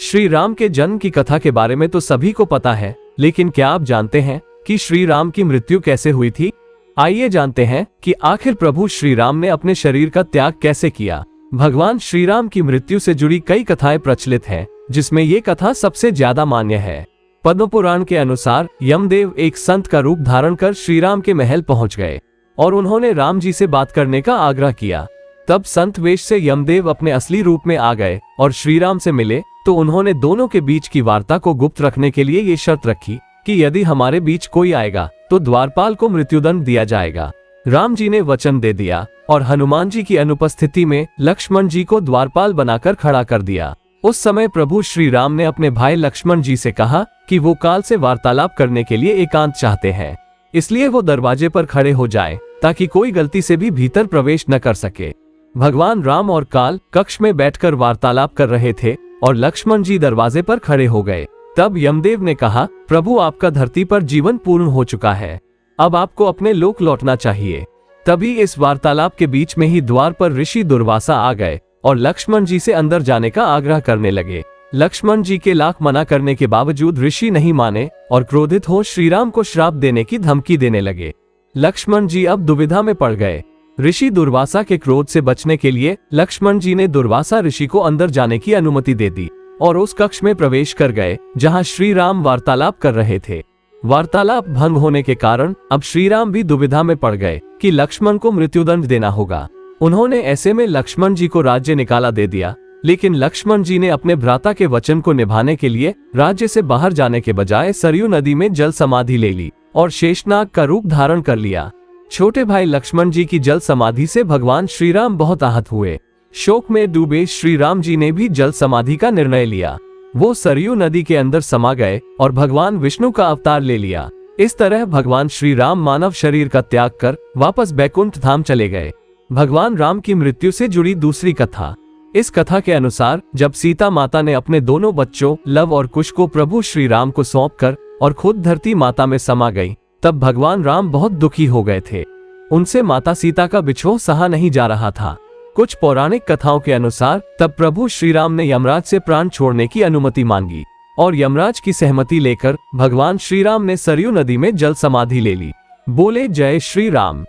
श्री राम के जन्म की कथा के बारे में तो सभी को पता है, लेकिन क्या आप जानते हैं कि श्री राम की मृत्यु कैसे हुई थी? आइए जानते हैं कि आखिर प्रभु श्री राम ने अपने शरीर का त्याग कैसे किया। भगवान श्री राम की मृत्यु से जुड़ी कई कथाएं प्रचलित हैं, जिसमें ये कथा सबसे ज्यादा मान्य है। पद्म पुराण के अनुसार यमदेव एक संत का रूप धारण कर श्री राम के महल पहुंच गए और उन्होंने राम जी से बात करने का आग्रह किया। तब संत वेश से यमदेव अपने असली रूप में आ गए और श्री राम से मिले तो उन्होंने दोनों के बीच की वार्ता को गुप्त रखने के लिए ये शर्त रखी कि यदि हमारे बीच कोई आएगा तो द्वारपाल को मृत्युदंड दिया जाएगा। राम जी ने वचन दे दिया और हनुमान जी की अनुपस्थिति में लक्ष्मण जी को द्वारपाल बनाकर खड़ा कर दिया। उस समय प्रभु श्री राम ने अपने भाई लक्ष्मण जी से कहा कि वो काल से वार्तालाप करने के लिए एकांत चाहते हैं, इसलिए वो दरवाजे पर खड़े हो जाएं, ताकि कोई गलती से भी भीतर प्रवेश न कर सके। भगवान राम और काल कक्ष में बैठकर वार्तालाप कर रहे थे और लक्ष्मण जी दरवाजे पर खड़े हो गए। तब यमदेव ने कहा, प्रभु आपका धरती पर जीवन पूर्ण हो चुका है, अब आपको अपने लोक लौटना चाहिए। तभी इस वार्तालाप के बीच में ही द्वार पर ऋषि दुर्वासा आ गए और लक्ष्मण जी से अंदर जाने का आग्रह करने लगे। लक्ष्मण जी के लाख मना करने के बावजूद ऋषि नहीं माने और क्रोधित हो श्री राम को श्राप देने की धमकी देने लगे। लक्ष्मण जी अब दुविधा में पड़ गए। ऋषि दुर्वासा के क्रोध से बचने के लिए लक्ष्मण जी ने दुर्वासा ऋषि को अंदर जाने की अनुमति दे दी और उस कक्ष में प्रवेश कर गए जहां श्री राम वार्तालाप कर रहे थे। वार्तालाप भंग होने के कारण अब श्री राम भी दुविधा में पड़ गए कि लक्ष्मण को मृत्युदंड देना होगा। उन्होंने ऐसे में लक्ष्मण जी को राज्य निकाला दे दिया, लेकिन लक्ष्मण जी ने अपने भ्राता के वचन को निभाने के लिए राज्य से बाहर जाने के बजाय सरयू नदी में जल समाधि ले ली और शेषनाग का रूप धारण कर लिया। छोटे भाई लक्ष्मण जी की जल समाधि से भगवान श्री राम बहुत आहत हुए। शोक में डूबे श्री राम जी ने भी जल समाधि का निर्णय लिया। वो सरयू नदी के अंदर समा गए और भगवान विष्णु का अवतार ले लिया। इस तरह भगवान श्री राम मानव शरीर का त्याग कर वापस बैकुंठ धाम चले गए। भगवान राम की मृत्यु से जुड़ी दूसरी कथा। इस कथा के अनुसार जब सीता माता ने अपने दोनों बच्चों लव और कुश को प्रभु श्री राम को सौंपकर और खुद धरती माता में समा गई, तब भगवान राम बहुत दुखी हो गए थे। उनसे माता सीता का बिछोह सहा नहीं जा रहा था। कुछ पौराणिक कथाओं के अनुसार तब प्रभु श्री राम ने यमराज से प्राण छोड़ने की अनुमति मांगी और यमराज की सहमति लेकर भगवान श्री राम ने सरयू नदी में जल समाधि ले ली। बोले जय श्री राम।